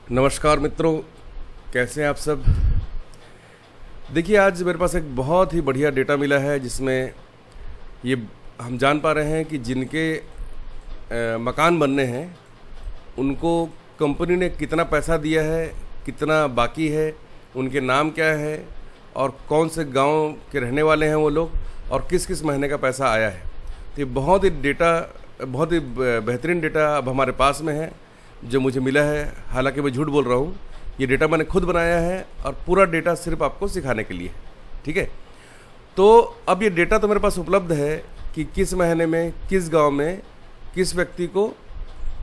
नमस्कार मित्रों, कैसे हैं आप सब। देखिए, आज मेरे पास एक बहुत ही बढ़िया डेटा मिला है जिसमें ये हम जान पा रहे हैं कि जिनके मकान बनने हैं उनको कंपनी ने कितना पैसा दिया है, कितना बाकी है, उनके नाम क्या है और कौन से गांव के रहने वाले हैं वो लोग और किस किस महीने का पैसा आया है। तो ये बहुत ही बेहतरीन डेटा अब हमारे पास में है जो मुझे मिला है। हालांकि मैं झूठ बोल रहा हूँ, ये डेटा मैंने खुद बनाया है और पूरा डेटा सिर्फ आपको सिखाने के लिए, ठीक है। तो अब ये डेटा तो मेरे पास उपलब्ध है कि किस महीने में किस गांव में किस व्यक्ति को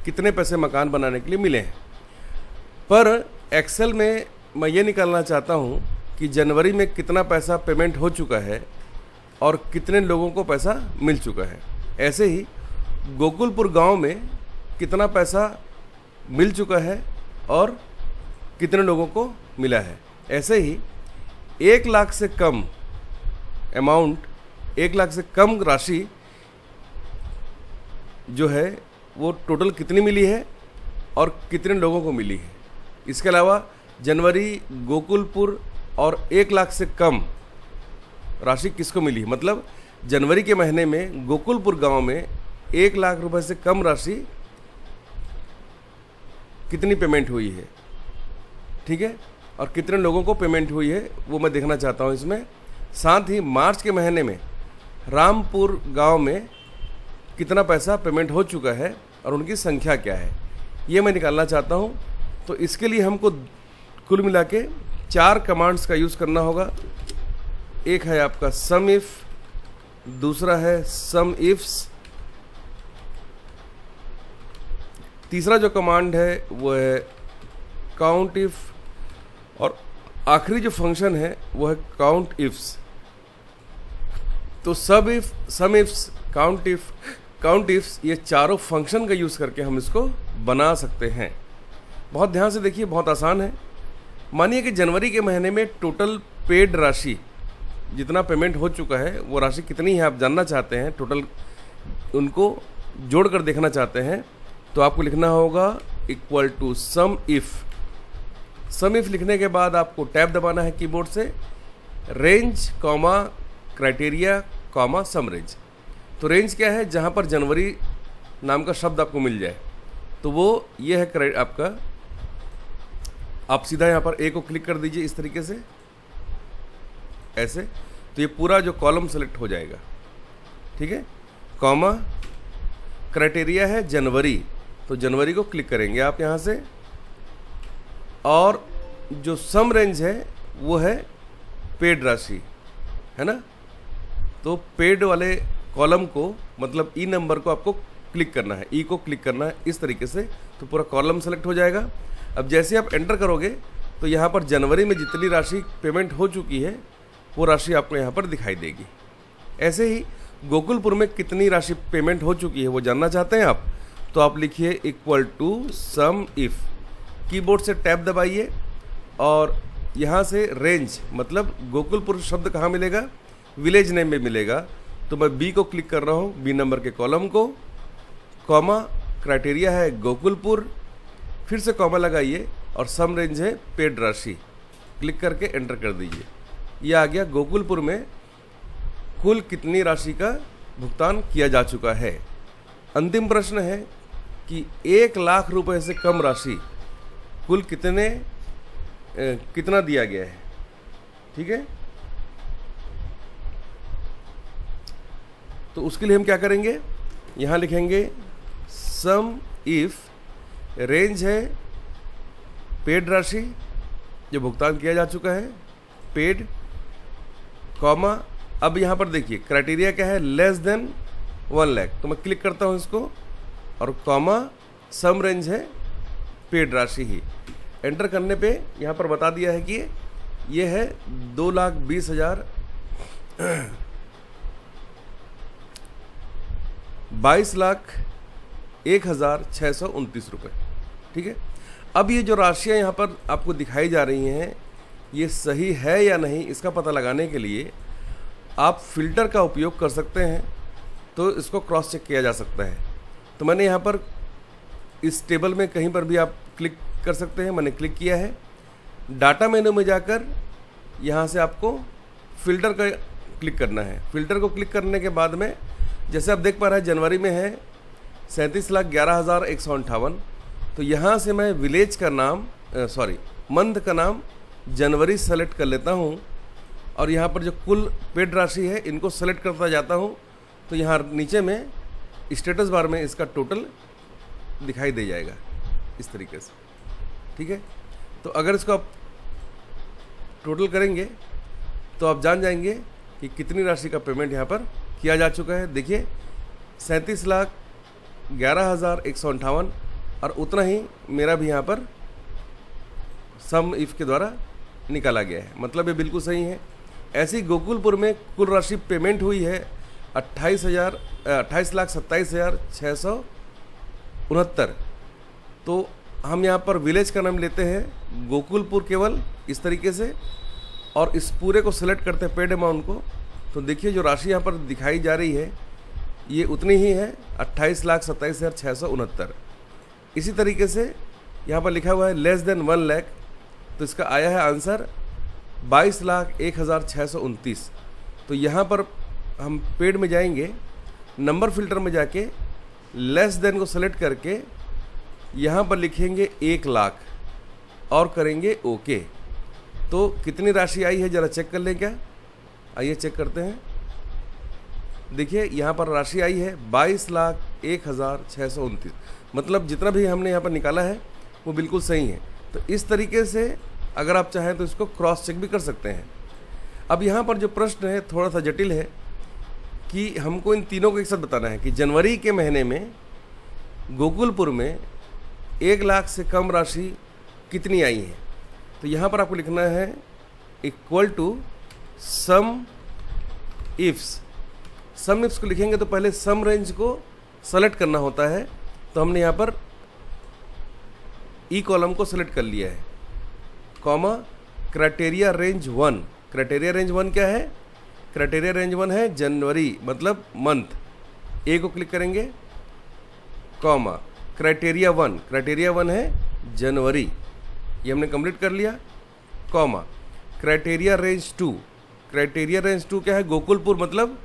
कितने पैसे मकान बनाने के लिए मिले हैं। पर एक्सेल में मैं ये निकालना चाहता हूँ कि जनवरी में कितना पैसा पेमेंट हो चुका है और कितने लोगों को पैसा मिल चुका है। ऐसे ही गोकुलपुर गांव में कितना पैसा मिल चुका है और कितने लोगों को मिला है। ऐसे ही 1 लाख से कम अमाउंट, 1 लाख से कम राशि जो है वो टोटल कितनी मिली है और कितने लोगों को मिली है। इसके अलावा जनवरी गोकुलपुर और 1 लाख से कम राशि किसको मिली है, मतलब जनवरी के महीने में गोकुलपुर गांव में 1 लाख रुपए से कम राशि कितनी पेमेंट हुई है, ठीक है, और कितने लोगों को पेमेंट हुई है वो मैं देखना चाहता हूँ इसमें। साथ ही मार्च के महीने में रामपुर गांव में कितना पैसा पेमेंट हो चुका है और उनकी संख्या क्या है, ये मैं निकालना चाहता हूँ। तो इसके लिए हमको कुल मिला के 4 कमांड्स का यूज़ करना होगा। एक है आपका सम इफ, दूसरा है सम इफ्स, तीसरा जो कमांड है वो है काउंट इफ और आखिरी जो फंक्शन है वो है काउंट इफ्स। तो सब if, some ifs, count ifs, ये चारों फंक्शन का यूज़ करके हम इसको बना सकते हैं। बहुत ध्यान से देखिए, बहुत आसान है। मानिए कि जनवरी के महीने में टोटल पेड राशि जितना पेमेंट हो चुका है वो राशि कितनी है आप जानना चाहते हैं, टोटल उनको जोड़ कर देखना चाहते हैं। तो आपको लिखना होगा equal to sum if. Sum if लिखने के बाद आपको टैब दबाना है कीबोर्ड से, range comma criteria comma sum range. तो रेंज क्या है, जहाँ पर जनवरी नाम का शब्द आपको मिल जाए तो वो ये है आपका। आप सीधा यहाँ पर ए को क्लिक कर दीजिए इस तरीके से, ऐसे, तो ये पूरा जो कॉलम सेलेक्ट हो जाएगा, ठीक है। कॉमा क्राइटेरिया है जनवरी, तो जनवरी को क्लिक करेंगे आप यहाँ से, और जो सम रेंज है वो है पेड राशि, है ना। तो पेड वाले कॉलम को, मतलब ई नंबर को आपको क्लिक करना है, ई को क्लिक करना है इस तरीके से, तो पूरा कॉलम सेलेक्ट हो जाएगा। अब जैसे आप एंटर करोगे तो यहाँ पर जनवरी में जितनी राशि पेमेंट हो चुकी है वो राशि आपको यहाँ पर दिखाई देगी। ऐसे ही गोकुलपुर में कितनी राशि पेमेंट हो चुकी है वो जानना चाहते हैं आप, तो आप लिखिए equal to sum if. Keyboard से टैब दबाइए और यहाँ से रेंज, मतलब गोकुलपुर शब्द कहाँ मिलेगा, विलेज नेम में मिलेगा। तो मैं बी को क्लिक कर रहा हूँ, बी नंबर के कॉलम को, कॉमा क्राइटेरिया है गोकुलपुर, फिर से कॉमा लगाइए और सम रेंज है पेड राशि, क्लिक करके एंटर कर दीजिए। ये आ गया गोकुलपुर में कुल कितनी राशि का भुगतान किया जा चुका है। अंतिम प्रश्न है कि 1 लाख रुपए से कम राशि कुल कितना दिया गया है, ठीक है। तो उसके लिए हम क्या करेंगे, यहाँ लिखेंगे सम इफ, रेंज है पेड राशि जो भुगतान किया जा चुका है, पेड, कॉमा, अब यहाँ पर देखिए क्राइटेरिया क्या है, लेस देन 1 लाख, तो मैं क्लिक करता हूँ इसको, और कॉमा सम रेंज है पेड राशि ही। एंटर करने पे यहाँ पर बता दिया है कि ये है 2,20,000 22,01,629 रुपये, ठीक है। अब ये जो राशियाँ यहाँ पर आपको दिखाई जा रही हैं ये सही है या नहीं, इसका पता लगाने के लिए आप फिल्टर का उपयोग कर सकते हैं, तो इसको क्रॉस चेक किया जा सकता है। तो मैंने यहाँ पर इस टेबल में कहीं पर भी आप क्लिक कर सकते हैं। मैंने क्लिक किया है। डाटा मेनू में जाकर यहाँ से आपको फ़िल्टर का क्लिक करना है। फ़िल्टर को क्लिक करने के बाद में जैसे आप देख पा रहे हैं जनवरी में है 37,11,158। तो यहाँ से मैं विलेज का नाम मंथ का नाम जनवरी सेलेक्ट कर लेता हूँ और यहाँ पर जो कुल पेड राशि है इनको सेलेक्ट करता जाता हूँ। तो यहाँ नीचे में स्टेटस बार में इसका टोटल दिखाई दे जाएगा इस तरीके से, ठीक है। तो अगर इसको आप टोटल करेंगे तो आप जान जाएंगे कि कितनी राशि का पेमेंट यहाँ पर किया जा चुका है। देखिए 37,11,158 और उतना ही मेरा भी यहाँ पर सम इफ के द्वारा निकाला गया है, मतलब ये बिल्कुल सही है। ऐसी गोकुलपुर में कुल राशि पेमेंट हुई है 28,27,669। तो हम यहाँ पर विलेज का नाम लेते हैं गोकुलपुर केवल इस तरीके से और इस पूरे को सिलेक्ट करते हैं पेड अमाउंट को। तो देखिए जो राशि यहाँ पर दिखाई जा रही है ये उतनी ही है 28,27,669। इसी तरीके से यहाँ पर लिखा हुआ है लेस देन 1 लाख, तो इसका आया है आंसर 22,01,629। तो यहाँ पर हम पेड में जाएंगे, नंबर फिल्टर में जाके लेस देन को सेलेक्ट करके यहाँ पर लिखेंगे 1 लाख और करेंगे ओके। तो कितनी राशि आई है ज़रा चेक कर लें क्या, आइए चेक करते हैं। देखिए यहाँ पर राशि आई है 22,01,629, मतलब जितना भी हमने यहाँ पर निकाला है वो बिल्कुल सही है। तो इस तरीके से अगर आप चाहें तो इसको क्रॉस चेक भी कर सकते हैं। अब यहाँ पर जो प्रश्न है थोड़ा सा जटिल है कि हमको इन तीनों को एक साथ बताना है कि जनवरी के महीने में गोकुलपुर में 1 लाख से कम राशि कितनी आई है। तो यहाँ पर आपको लिखना है equal to sum ifs. Sum ifs को लिखेंगे तो पहले सम रेंज को सेलेक्ट करना होता है। तो हमने यहाँ पर ई कॉलम को सेलेक्ट कर लिया है, comma criteria range 1। Criteria range 1 क्या है? क्राइटेरिया रेंज 1 है जनवरी मतलब मंथ। ए को क्लिक करेंगे, कॉमा क्राइटेरिया 1। क्राइटेरिया 1 है जनवरी, ये हमने कंप्लीट कर लिया, comma criteria range 2। Criteria range 2 क्या है? गोकुलपुर मतलब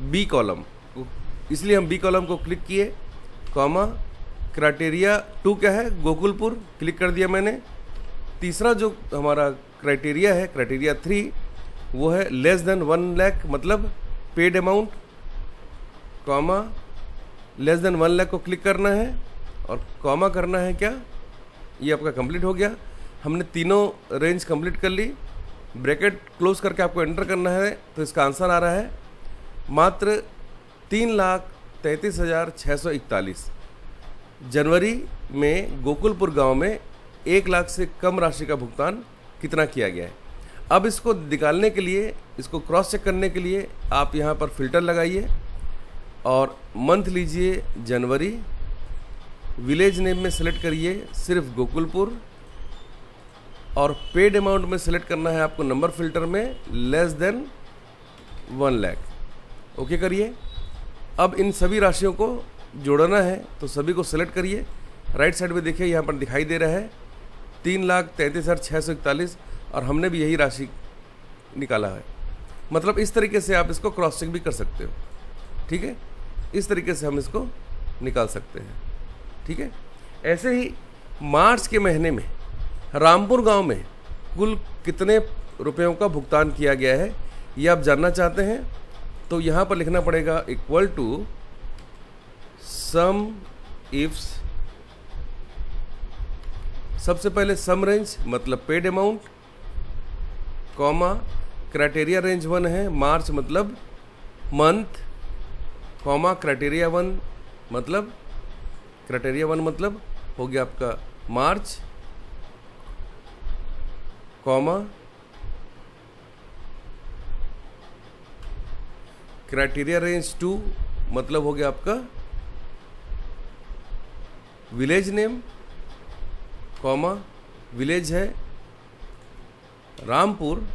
बी कॉलम, इसलिए हम बी कॉलम को क्लिक किए, कॉमा क्राइटेरिया 2 क्या है? गोकुलपुर, क्लिक कर दिया मैंने। तीसरा जो हमारा क्राइटेरिया है, क्राइटेरिया 3, वो है लेस देन 1 लाख मतलब paid amount, comma less than 1 lakh को क्लिक करना है और कॉमा करना है क्या, ये आपका कंप्लीट हो गया। हमने तीनों रेंज कंप्लीट कर ली। ब्रैकेट क्लोज करके आपको एंटर करना है। तो इसका आंसर आ रहा है मात्र 3,33,641। जनवरी में गोकुलपुर गांव में 1 लाख से कम राशि का भुगतान कितना किया गया है। अब इसको निकालने के लिए, इसको क्रॉस चेक करने के लिए आप यहाँ पर फिल्टर लगाइए और मंथ लीजिए जनवरी, विलेज नेम में सेलेक्ट करिए सिर्फ गोकुलपुर और पेड अमाउंट में सेलेक्ट करना है आपको नंबर फिल्टर में लेस देन 1 लाख। ओके करिए। अब इन सभी राशियों को जोड़ना है तो सभी को सेलेक्ट करिए। राइट साइड में देखिए यहाँ पर दिखाई दे रहा है 3,33,641 और हमने भी यही राशि निकाला है। मतलब इस तरीके से आप इसको क्रॉस चेक भी कर सकते हो, ठीक है। इस तरीके से हम इसको निकाल सकते हैं, ठीक है। ऐसे ही मार्च के महीने में रामपुर गांव में कुल कितने रुपयों का भुगतान किया गया है ये आप जानना चाहते हैं तो यहाँ पर लिखना पड़ेगा इक्वल टू सम इफ्स। सबसे पहले सम रेंज मतलब paid amount, comma criteria range 1 है मार्च मतलब मंथ, कॉमा क्राइटेरिया 1 मतलब हो गया आपका मार्च, कॉमा क्राइटेरिया रेंज 2 मतलब हो गया आपका विलेज नेम, कॉमा विलेज है रामपुर,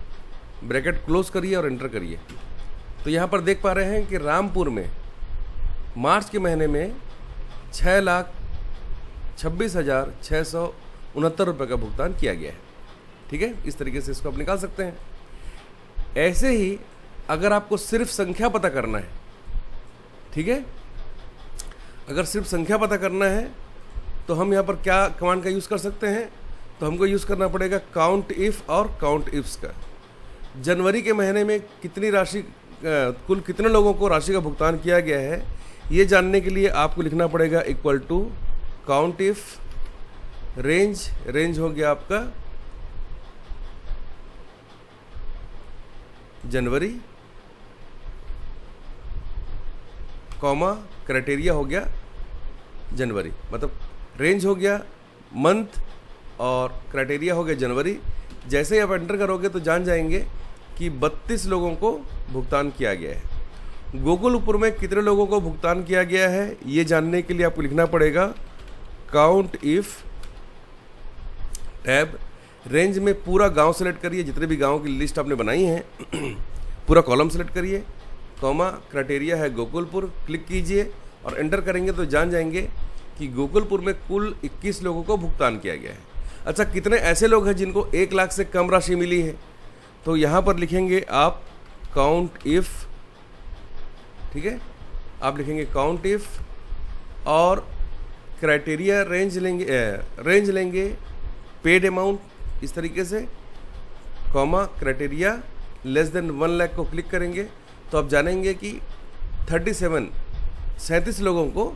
ब्रैकेट क्लोज करिए और एंटर करिए। तो यहाँ पर देख पा रहे हैं कि रामपुर में मार्च के महीने में 6,26,600 ₹69 का भुगतान किया गया है। ठीक है, इस तरीके से इसको आप निकाल सकते हैं। ऐसे ही अगर आपको सिर्फ संख्या पता करना है, ठीक है, अगर सिर्फ संख्या पता करना है तो हम यहाँ पर क्या कमांड का यूज़ कर सकते हैं, तो हमको यूज़ करना पड़ेगा काउंट इफ और काउंट इफ्स का। जनवरी के महीने में कितनी राशि, कुल कितने लोगों को राशि का भुगतान किया गया है, ये जानने के लिए आपको लिखना पड़ेगा equal to count if range हो गया आपका जनवरी, कॉमा क्राइटेरिया हो गया जनवरी, मतलब रेंज हो गया मंथ और क्राइटेरिया हो गया जनवरी। जैसे ही आप एंटर करोगे तो जान जाएंगे कि 32 लोगों को भुगतान किया गया है। गोकुलपुर में कितने लोगों को भुगतान किया गया है, ये जानने के लिए आपको लिखना पड़ेगा काउंट इफ टैब, रेंज में पूरा गांव सेलेक्ट करिए, जितने भी गांव की लिस्ट आपने बनाई है पूरा कॉलम सेलेक्ट करिए, कॉमा क्राइटेरिया है गोकुलपुर, क्लिक कीजिए और एंटर करेंगे तो जान जाएंगे कि गोकुलपुर में कुल 21 लोगों को भुगतान किया गया है। अच्छा, कितने ऐसे लोग हैं जिनको 1 लाख से कम राशि मिली है, तो यहाँ पर लिखेंगे आप काउंट इफ, ठीक है, आप लिखेंगे काउंट इफ और क्राइटेरिया रेंज लेंगे पेड अमाउंट, इस तरीके से, comma criteria less than 1 lakh को क्लिक करेंगे तो आप जानेंगे कि 37 लोगों को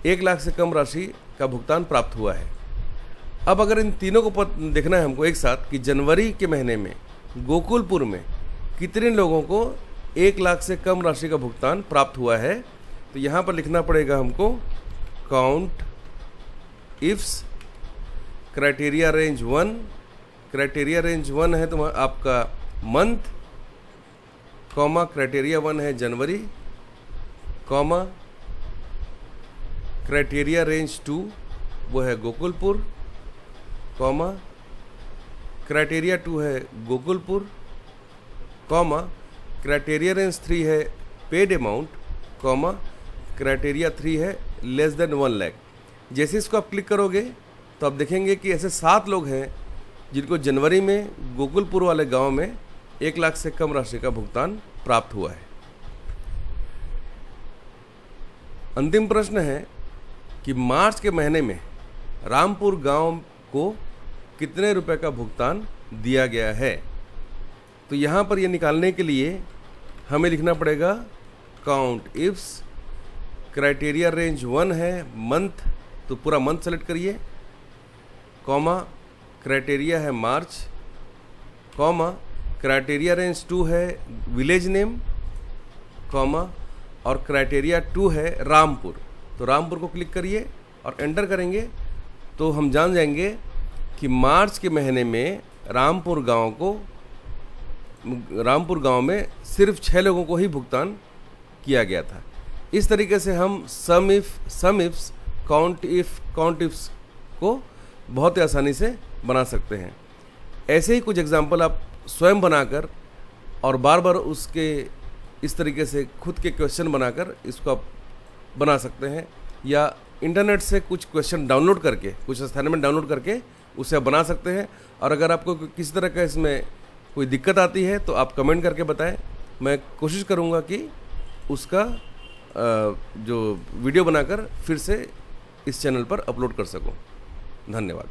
1 लाख से कम राशि का भुगतान प्राप्त हुआ है। अब अगर इन तीनों को देखना है हमको एक साथ कि जनवरी के महीने में गोकुलपुर में कितने लोगों को 1 लाख से कम राशि का भुगतान प्राप्त हुआ है, तो यहाँ पर लिखना पड़ेगा हमको count ifs criteria range 1, criteria range 1 है तो आपका मंथ, कॉमा क्राइटेरिया 1 है जनवरी, कॉमा क्राइटेरिया रेंज 2 वो है गोकुलपुर, कॉमा क्राइटेरिया 2 है गोकुलपुर, कॉमा क्राइटेरिया रेंज 3 है पेड अमाउंट, कॉमा क्राइटेरिया 3 है लेस देन 1 लाख। जैसे इसको आप क्लिक करोगे तो आप देखेंगे कि ऐसे 7 लोग हैं जिनको जनवरी में गोकुलपुर वाले गांव में 1 लाख से कम राशि का भुगतान प्राप्त हुआ है। अंतिम प्रश्न है कि मार्च के महीने में रामपुर गांव को कितने रुपए का भुगतान दिया गया है, तो यहाँ पर ये निकालने के लिए हमें लिखना पड़ेगा काउंट इफ्स, क्राइटेरिया रेंज 1 है मंथ, तो पूरा मंथ सेलेक्ट करिए, कॉमा क्राइटेरिया है मार्च, कॉमा क्राइटेरिया रेंज 2 है विलेज नेम, कॉमा और क्राइटेरिया 2 है रामपुर, तो रामपुर को क्लिक करिए और एंटर करेंगे तो हम जान जाएंगे कि मार्च के महीने में रामपुर गांव में सिर्फ 6 लोगों को ही भुगतान किया गया था। इस तरीके से हम सम इफ्स काउंट इफ्स को बहुत ही आसानी से बना सकते हैं। ऐसे ही कुछ एग्जाम्पल आप स्वयं बनाकर और बार बार उसके इस तरीके से खुद के क्वेश्चन बनाकर इसको आप बना सकते हैं, या इंटरनेट से कुछ क्वेश्चन डाउनलोड करके, कुछ असाइनमेंट डाउनलोड करके उसे आप बना सकते हैं। और अगर आपको किसी तरह का इसमें कोई दिक्कत आती है तो आप कमेंट करके बताएं, मैं कोशिश करूँगा कि उसका जो वीडियो बनाकर फिर से इस चैनल पर अपलोड कर सकूं। धन्यवाद।